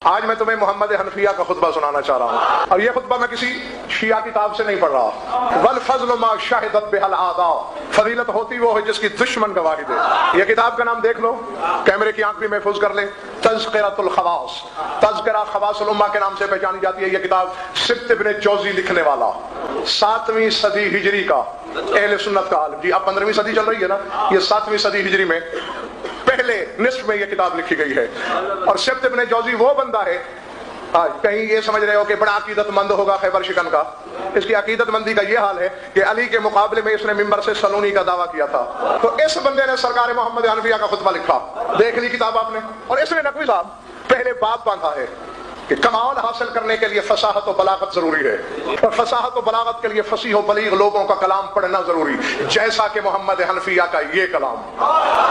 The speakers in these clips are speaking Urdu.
آج میں تمہیں محمد حنفیہ کا خطبہ سنانا چاہ رہا ہوں، اور یہ خطبہ میں کسی شیعہ کتاب سے نہیں پڑھ رہا۔ والفضل ما شہدت بہ الاعداء، فضیلت ہوتی وہ ہے جس کی دشمن گواہی دے۔ یہ کتاب کا نام دیکھ لو، کیمرے کی آنکھ بھی محفوظ کر لیں، تذکرۃ الخواص، تذکرہ خواص الامہ کے نام سے پہچانی جاتی ہے۔ یہ کتاب سبت ابن جوزی لکھنے والا، 7ویں صدی ہجری کا اہل سنت کا عالم۔ جی اب 15ویں صدی چل رہی ہے نا، یہ 7ویں صدی ہجری میں پہلے نصف میں یہ کتاب لکھی گئی ہے۔ اور سبت ابن جوزی وہ بندہ ہے، کہیں یہ سمجھ رہے ہو کہ بڑا عقیدت مند ہوگا خیبر شکن کا، اس کی عقیدت مندی کا یہ حال ہے کہ علی کے مقابلے میں اس نے ممبر سے سلونی کا دعویٰ کیا تھا، تو اس بندے نے سرکار محمد حنفیہ کا خطبہ لکھا۔ دیکھ لی کتاب آپ نے؟ اور اس نے نقوی صاحب پہلے باب باندھا ہے کہ کمال حاصل کرنے کے لیے فصاحت و بلاغت ضروری ہے، اور فصاحت و بلاغت کے لیے فصیح و بلیغ لوگوں کا کلام پڑھنا ضروری، جیسا کہ محمد حنفیہ کا یہ کلام۔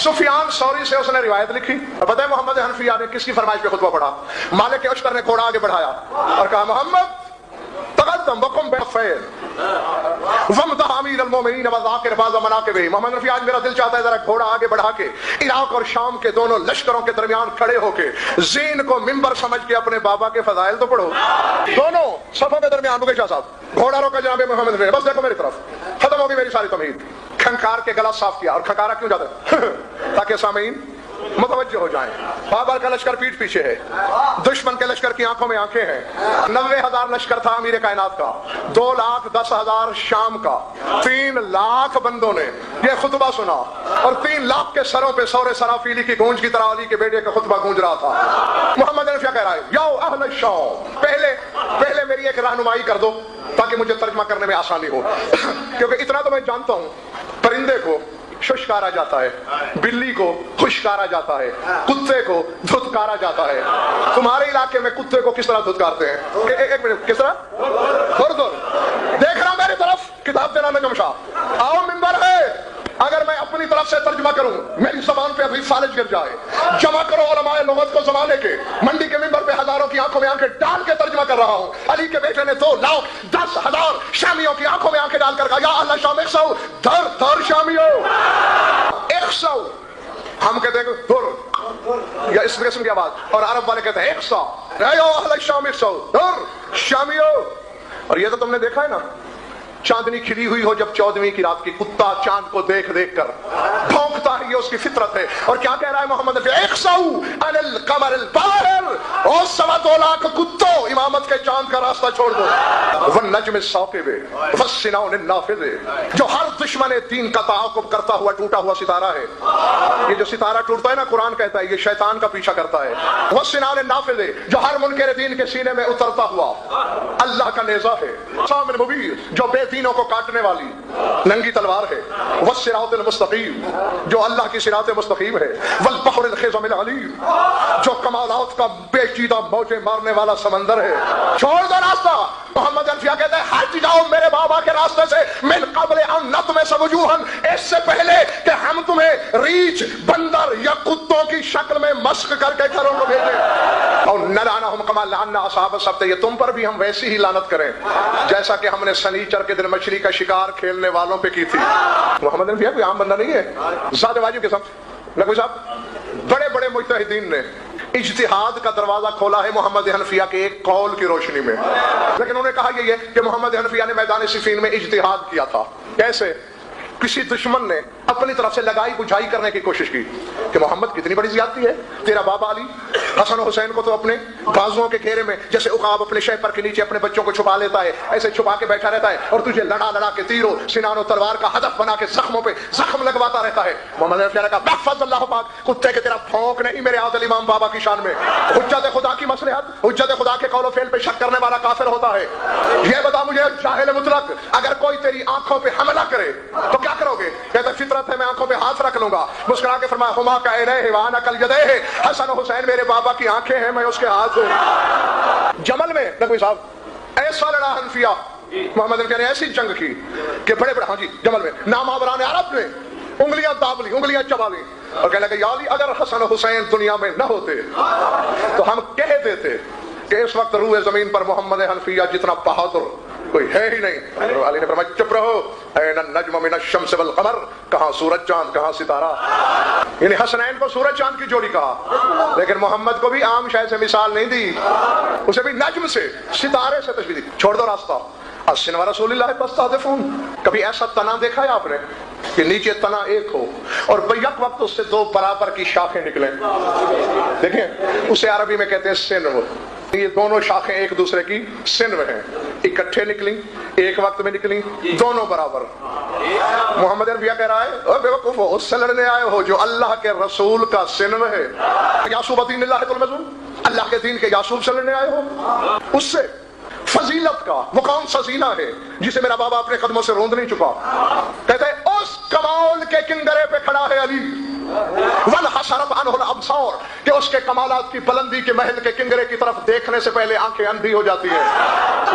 سفیان ثوری سے اس نے روایت لکھی، اور پتہ ہے محمد حنفیہ نے کس کی فرمائش پہ خطبہ پڑھا؟ مالک اشتر نے گھوڑا آگے بڑھایا اور کہا محمد تقدم وقم بالخیر وامدح امیر المومنین وذاکر بعض مناقبہ۔ محمد حنفیہ آج میرا دل چاہتا ہے ذرا گھوڑا آگے بڑھا کے عراق اور شام کے دونوں لشکروں کے درمیان کھڑے ہو کے زین کو ممبر سمجھ کے اپنے بابا کے فضائل تو پڑھو۔ دونوں صفوں کے درمیان رکے شاہ صاحب، گھوڑا روکا جناب محمد حنفیہ، بس دیکھو میری طرف، ختم ہوگی میری ساری تمہید۔ کھنکار کے گلا صاف کیا، اور کھنکارا کیوں جاتا ہے؟ تاکہ سامعین متوجہ ہو جائیں۔ بابر کا لشکر پیٹھ پیچھے ہے، دشمن کے لشکر کی آنکھوں میں آنکھیں ہیں۔ 90,000 لشکر تھا امیر کائنات کا، 2,10,000 شام کا، 3 لاکھ بندوں نے یہ خطبہ سنا، اور 3 لاکھ کے سروں پہ سور سرافیلی کی گونج کی طرح علی کے بیٹے کا خطبہ گونج رہا تھا۔ محمد حنفیہ کہہ رہا ہے یو اہل الشام، پہلے میری ایک رہنمائی کر دو تاکہ مجھے ترجمہ کرنے میں آسانی ہو، کیونکہ اتنا تو میں جانتا ہوں پرندے کو ششکارا جاتا ہے، بلی کو خشکارا جاتا ہے، کتے کو دھتکارا جاتا ہے۔ تمہارے علاقے میں کتے کو کس طرح دھتکارتے ہیں؟ ایک منٹ، کس طرح؟ دیکھ رہا ہوں میری طرف، کتاب دینا نجم شاہ، آؤ ممبر ہے، اگر میں اپنی طرف سے ترجمہ کروں میری زبان پہ ابھی فالج گر جائے، جمع کرو علماء لغت کو زمانے کے، منڈی کے ممبر پہ ہزاروں کی آنکھوں میں آنکھیں ڈال کے ترجمہ کر رہا ہوں۔ علی کے بیٹے نے 2,10,000 شامیوں کی آنکھوں میں آنکھیں ڈال کر کہا یا اللہ شام 100 دھر شامیوں 100، ہم کہتے ہیں دھر یا اس قسم کی آواز، اور عرب والے کہتے ہیں 100 یا اللہ شام 100 دھر شامیوں۔ اور یہ تو تم نے دیکھا ہے نا، چاندنی کھلی ہوئی ہو جب 14ویں کی رات کی، کتا چاند کو دیکھ دیکھ کر بھونکتا ہے، یہ اس کی فطرت ہے۔ اور کیا کہہ رہا ہے محمد حنفیہ؟ 100 عن القمر الباہر، او 2.25 لاکھ کتوں امامت کے چاند کا راستہ چھوڑ دو۔ والنجم الثاقب والسنان النافذ، جو ہر دشمن دین کا تعاقب کرتا ہوا ٹوٹا ہوا ستارہ ہے۔ یہ جو ستارہ ٹوٹتا ہے نا، قرآن کہتا ہے یہ شیطان کا پیچھا کرتا ہے۔ والسنان النافذ، جو ہر منکر دین کے سینے میں اترتا ہوا اللہ کا نیزہ ہے۔ سامن مبین، جو بے دینوں کو کاٹنے والی ننگی تلوار ہے۔ والصراط المستقیم، جو اللہ کی صراط مستقیم ہے۔ والبحر الخضم العلیم، جو کمالات کا پیچیدہ موجیں مارنے والا سمندر ہے۔ چھوڑ دو راستہ۔ محمد حنفیہ کہتے ہیں ہٹ جاؤ میرے بابا کے راستے سے، من قبل ان نطمس وجوہا، اس سے پہلے کہ ہم تمہیں ریچھ، بندر یا کتوں کی شکل میں مسخ کر کے گھروں کو بھیجیں، اور نلعنہم کما لعنا اصحاب السبت، یہ تم پر بھی ہم ویسی ہی لعنت کریں جیسا کہ ہم نے سنیچر کے دن مچھلی کا شکار کھیلنے والوں پہ کی تھی۔ محمد حنفیہ کوئی عام بندہ نہیں ہے، ذات واجب کے ساتھ نقوی صاحب بڑے بڑے مجتہدین نے اجتہاد کا دروازہ کھولا ہے محمد حنفیہ کے ایک قول کی روشنی میں، لیکن انہوں نے کہا یہ ہے کہ محمد حنفیہ نے میدان صفین میں اجتہاد کیا تھا۔ کیسے؟ کسی دشمن نے اپنی طرف سے لگائی بجھائی کرنے کی کوشش کی کہ محمد کتنی بڑی زیادتی ہے، تیرا بابا علی حسن و حسین کو تو اپنے بازوؤں کے گھیرے میں جیسے عقاب اپنے شہپر کے نیچے اپنے بچوں کو چھپا لیتا ہے، ایسے چھپا کے بیٹھا رہتا ہے، اور تجھے لڑا لڑا کے تیروں سنان و تلوار کا ہدف بنا کے زخموں پہ زخم لگواتا رہتا ہے۔ محمد حنفیہ نے کہا محفظ اللہ پاک، کتے کے تیرا پھونک نہیں میرے عادل امام بابا کی شان میں۔ حجت خدا کی مصلحت، حجت خدا کے قول و فعل پہ شک کرنے والا کافر ہوتا ہے۔ یہ بتا مجھے جاہل مطلق، اگر کوئی تیری آنکھوں پہ حملہ کرے تو کیا کرو گے؟ کہتا فطرت ہے میں آنکھوں پہ ہاتھ رکھ لوں گا۔ مسکرا کے فرمایا ہما کا عینہ وانا کل یدیہ، حسن و حسین میرے بابا کی آنکھیں ہیں، میں اس کے ہاتھ ہوں۔ جمل میں نقوی صاحب ایسا لڑا حنفیہ، محمد حنفیہ نے ایسی جنگ کی کہ بڑے بڑے، ہاں جی جمل میں نامآوران عرب نے انگلیاں داب لی، انگلیاں چبا لی، اور کہنے لگے یا علی اگر حسن و حسین دنیا میں نہ ہوتے تو ہم کہہ دیتے کہ اس وقت روح زمین پر محمد حنفیہ جتنا بہادر کوئی ہے ہی نہیں. علی نے فرمایا چپ رہو. این النجم من الشمس والقمر, کہاں سورج چاند کہاں ستارہ. یعنی حسنین کو سورج چاند کی جوڑی کہا, لیکن محمد کو بھی عام شے سے مثال نہیں دی, اسے بھی نجم سے, ستارے سے تشبیہ دی. چھوڑ دو راستہ. السن و رسول اللہ تستهزئون. کبھی ایسا تنا دیکھا ہے آپ نے کہ نیچے تنا ایک ہو اور بیک وقت اس سے دو برابر کی شاخیں نکلیں؟ دیکھیں اسے عربی میں کہتے ہیں سنو. یہ دونوں شاخیں ایک دوسرے کی سنو ہیں, اکٹھے نکلیں, ایک وقت میں نکلیں, دونوں برابر. محمد عربیہ کہہ رہا ہے اے بیوقوف, اس سے لڑنے آئے ہو جو اللہ کے رسول کا سنو ہے. یعصوب دین اللہ تلمزون, اللہ کے دین کے یعصوب سے لڑنے آئے ہو. اس سے فضیلت کا وہ کون سا زینہ ہے جسے میرا بابا اپنے قدموں سے روند نہیں چکا. کہتے ہیں اس کمال کے کنگرے پہ کھڑا ہے علی. وَانْحَسَرَتْ عَنْهُ الْأَبْصَارُ, کہ اس کے کمالات کی بلندی کے محل کے کنگرے کی طرف دیکھنے سے پہلے آنکھیں اندھی ہو جاتی ہیں.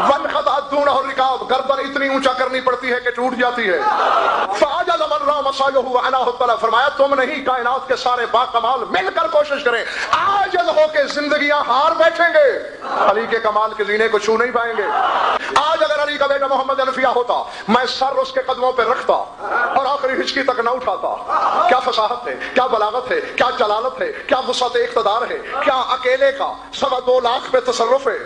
وَانْخَضَعَتْ دُونَهُ الرِّقَابُ, گردن اتنی اونچا کرنی پڑتی ہے کہ ٹوٹ جاتی ہے. فَعَجَزَ مَنْ رَأَى مَصَائِبَهُ وَعَنَاهُ الطَّلَبُ, فرمایا تم نہیں کائنات کے سارے با کمال مل کر کوشش کریں, عاجز ہو کے زندگیاں ہار بیٹھیں گے, علی کے کمال کے زینے کو چھو نہیں پائیں گے. آج اگر علی کا بیٹا محمد حنفیہ ہوتا, میں سر اس کے قدموں پہ رکھتا اور آخری ہچکی تک نہ اٹھاتا. کیا فصاحت ہے, کیا بلاغت ہے, کیا جلالت ہے, کیا وسعت اقتدار ہے, کیا اکیلے کا 2.25 لاکھ پہ تصرف ہے.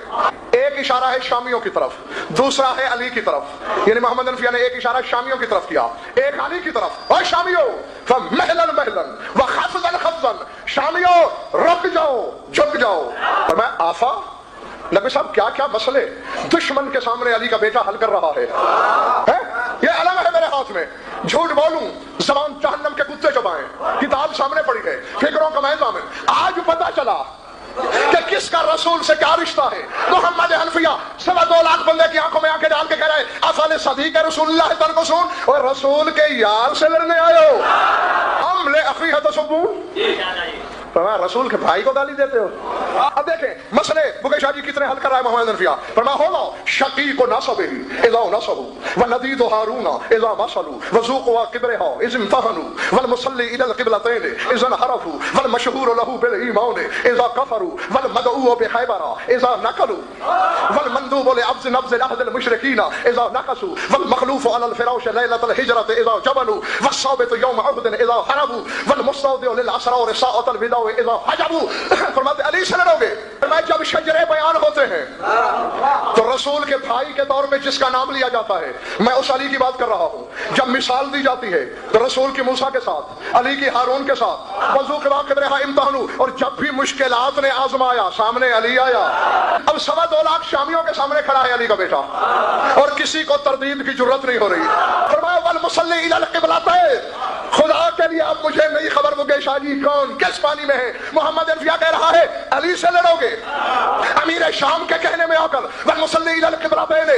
ایک اشارہ ہے شامیوں کی طرف, دوسرا ہے علی کی طرف. یعنی محمد حنفیہ نے ایک اشارہ شامیوں کی طرف کیا, ایک علی کی طرف. اور شامیوں فمہلن مہلن وخفضن خفضن, شامیوں رک جاؤ, جھک جاؤ. اور میں آفا نبی صاحب کیا کیا مسئلے دشمن کے سامنے علی کا بیٹا حل کر رہا ہے. یہ علم ہے میرے ہاتھ میں, جھوٹ بولوں زبان جہنم کے کتے چبائیں, کتاب سامنے پڑی ہے, فکروں کا میں ضامن. آج پتا چلا کہ کس کا رسول سے کیا رشتہ ہے. محمد حنفیہ 2.25 لاکھ بندے کی آنکھوں میں آنکھیں ڈال کے کہہ رہے ہیں افعال صدیق رسول اللہ تن کو سن, اور رسول کے یار سے لڑنے آئے ہو. ہم لے اخیہ تصبون, رسول کے بھائی کو گالی دیتے ہو. اب دیکھیں مسئلے بگے شاہ جی کتنے حل کر رہا ہے محمد حنفیہ. فرمایا ہونا شقیق نصبہ اذا نصبوا وندید هارون اذا وصلوا وذوقوا قبرها اذ امتحنوا والمصلي الى القبلتين اذا انحرفوا والمشهور له بالايمان اذا كفروا والمدعو بخيبر اذا نقلوا والمندوب لعبد نبذ العهد المشركين اذا نقصوا والمخلوف على الفراش ليله الهجره اذا جبلوا والصابت يوم عهد اذا هربوا والمستودع للاسرار ساعه الوداع اذا حجبوا. فرماتے علی سے لڑو گے. میں جب شجرے بیان ہوتے ہیں تو رسول کے بھائی کے طور پہ جس کا نام لیا جاتا ہے میں اس علی کی بات کر رہا ہوں. جب مثال دی جاتی ہے تو رسول کی موسیٰ کے ساتھ, علی کی ہارون کے ساتھ, وضو کے واقع رہا امتحانو, اور جب بھی مشکلات نے آزمایا سامنے علی آیا. اب 2.25 لاکھ شامیوں کے سامنے کھڑا ہے علی کا بیٹا, اور کسی کو تردید کی جرت نہیں ہو رہی. فرمایا والمصلی الی القبلتین, خدا کے لیے اب مجھے نہیں خبر مگے شاہ جی کون کس پانی میں ہے. محمد عرفیہ کہہ رہا ہے علی سے لڑو گے. امیر شام کے کہنے میں آ کر والمصلی الی القبلتین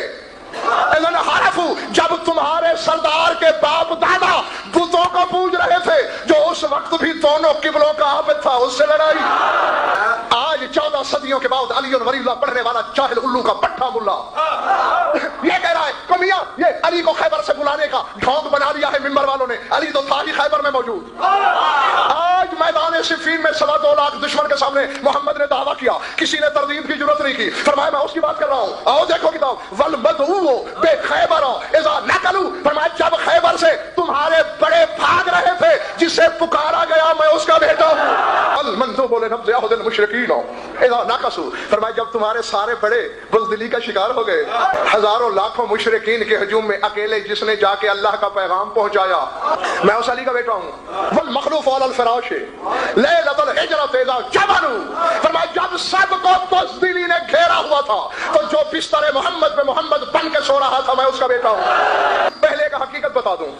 اذن حرفوا, جب تمہارے سردار کے باپ دادا بتوں کو پوج رہے تھے جو اس وقت بھی دونوں قبلوں کا عابد تھا, اس سے لڑائی. آج 14 صدیوں کے بعد علی ولی اللہ پڑھنے والا جاہل الو کا پٹھا ملا یہ کہہ رہا ہے کہ میاں یہ علی کو خیبر سے بلانے کا ڈھونگ بنا لیا ہے ممبر والوں نے. علی تو تھا ہی خیبر میں موجود. آج میدان صفین میں 2.25 لاکھ دشمن کے سامنے محمد نے دعویٰ کیا, کسی نے تردید کی ضرورت نہیں کی. فرمایا میں اس کی بات کر رہا ہوں, آؤ دیکھو کتاب والمدعو بے خیبر اذا نقلوا. فرمایا جب خیبر سے تمہارے بڑے بھاگ رہے تھے جسے پکارا گیا میں اس کا بیٹا ہوں. المندوب لنبذ عهد المشرکین اذا نقصوا. فرمایا جب تمہارے سارے بڑے بزدلی کا شکار ہو گئے, ہزاروں لاکھوں مشرکین کے ہجوم میں اکیلے جس نے جا کے اللہ کا پیغام پہنچایا, میں اس علی کا بیٹا ہوں. والمخلوف علی الفراش لیلۃ الہجرۃ اذا جبلوا. فرمایا جب سب کو بزدلی نے گھیرا ہوا تھا تو جو بستر محمد پہ محمد بن کے سو رہا تھا میں اس کا بیٹا ہوں. پہلے کا حقیقت بتا دوں,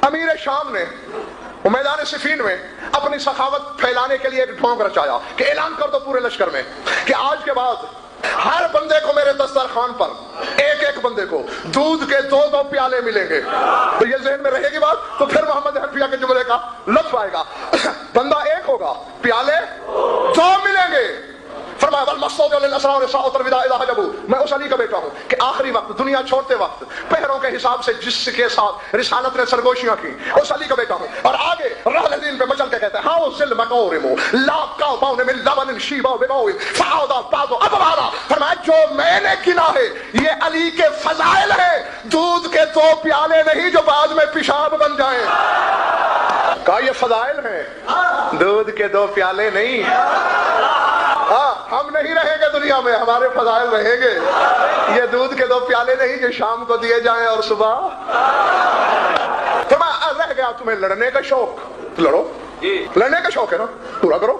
امیر شام نے میدان صفین میں اپنی سخاوت پھیلانے کے لیے ایک ڈھونگ رچایا کہ اعلان کر دو پورے لشکر میں کہ آج کے بعد ہر بندے کو میرے دسترخوان پر ایک ایک بندے کو دودھ کے 2 پیالے ملیں گے. تو یہ ذہن میں رہے گی بات تو پھر محمد حنفیہ کے جملے کا لطف آئے گا. بندہ ایک ہوگا, پیالے 2 ملیں گے. فرمایا والمستودع للاسرار ساعة الوداع اذا حجبوا. میں اس علی کا بیٹا ہوں کہ آخری وقت دنیا چھوڑتے وقت پہروں کے حساب سے جس کے ساتھ رسالت نے سرگوشیاں کی, اس علی کا بیٹا ہوں. اور آگے رحل دین پہ مچل کے کہتے ہیں ہاؤ ذل مقورم لا قاؤن من لبن شیبا بماء فعاد بعض ابوارا. فرمایا جو میں نے گنا ہے یہ علی کے فضائل ہیں، دودھ کے 2 پیالے نہیں جو بعد میں پیشاب بن جائیں۔ کہا یہ فضائل ہیں، دودھ کے 2 پیالے نہیں۔ ہاں ہم نہیں رہیں گے دنیا میں، ہمارے فضائل رہیں گے۔ یہ دودھ کے 2 پیالے نہیں جو شام کو دیے جائیں اور صبح۔ تمہیں رہ گیا تمہیں لڑنے کا شوق، لڑو، لڑنے کا شوق ہے نا، پورا کرو۔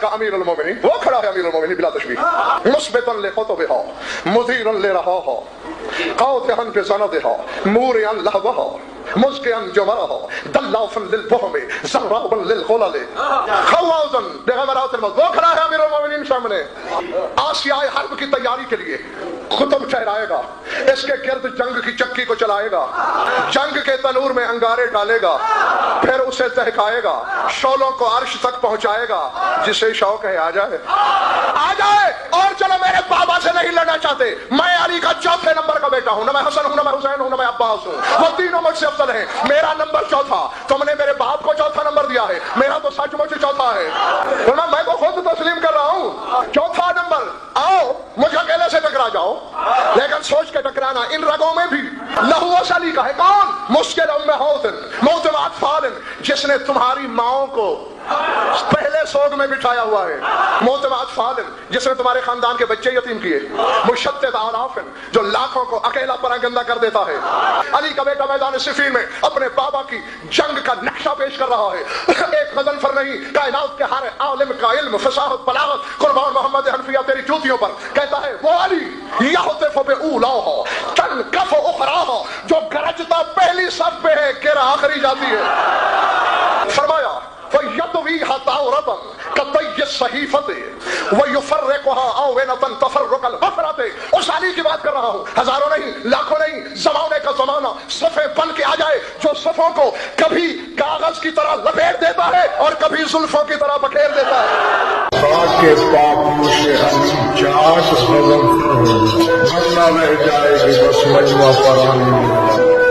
امیر المومنین، وہ کھڑا ہے امیر المومنین بلا تشبیہ، مثبتا لخطبہا مدیرا لرہاہا قاطعا بزندہا مورعا لہوہا مزکیا جمرہا دلافا للبہم زرابا للغلل خوازا بغمرات الموت۔ وہ کھڑا ہے امیر المومنین سامنے، آسیہ حرب کی تیاری کے لیے خطب ٹھہرائے گا، اس کے گرد جنگ کی چکی کو چلائے گا، جنگ کے تنور میں انگارے ڈالے گا، پھر اسے تہکائے گا، شعلوں کو عرش تک پہنچائے گا۔ جسے شوق ہے آ جائے، آ جائے۔ اور چلو میرے بابا سے نہیں لڑنا چاہتے، میں علی کا 4تھے نمبر کا بیٹا ہوں، نہ میں حسن ہوں، نہ میں حسین ہوں، نہ میں عباس ہوں، وہ تینوں مجھ سے افضل ہیں، میرا نمبر 4تھا۔ تم نے میرے باپ کو 4تھا نمبر دیا ہے، میرا تو سچ مچ 4تھا ہے۔ میں تو خود تسلیم کر رہا ہوں 4تھا نمبر۔ آؤ مجھے اکیلے سے ٹکرا جاؤ، لیکن سوچ کے ٹکرانا۔ ان رگوں میں بھی لہو علی کا ہے کون؟ مشکل امہات موتم اطفال، جس نے تمہاری ماؤں کو پہلے سوگ میں بٹھایا ہوا ہے، موتم اطفال، جس نے تمہارے خاندان کے بچے یتیم کیے، مشتت آلاف، جو لاکھوں کو اکیلا پراگندہ کر دیتا ہے۔ علی کا بیٹا میدان صفین میں اپنے بابا کی جنگ کا نقشہ پیش کر رہا ہے۔ ایک غضنفر نہیں، کائنات کے ہر عالم کا علم، فصاحت، بلاغت قربان محمد حنفیہ تیری جوتیوں پر۔ کہتا ہے وہ علی یہتف بأولاہا تنکف اخراہا، جو گرجتا پہلی صف پہ ہے گر آخری جاتی ہے۔ فرمایا فَيَطْوِيهَا تَعْرَةً كَطَيِّ الصَّحِيفَةِ وَيُفَرِّقُهَا أَوْوِنَةً تَفَرُّقَ الْبَفْرَةِ۔ اس علی کی بات کر رہا ہوں، ہزاروں نہیں، لاکھوں نہیں، زمانے کا زمانہ صفیں بن کے آ جائے، جو صفوں کو کبھی کاغذ کی طرح لپیٹ دیتا ہے اور کبھی زلفوں کی طرح بکھیر دیتا ہے۔ خاک کے پاپوں سے ہم چاٹ غضب ورنہ رہ جائے گی بس مجمع پر آنی۔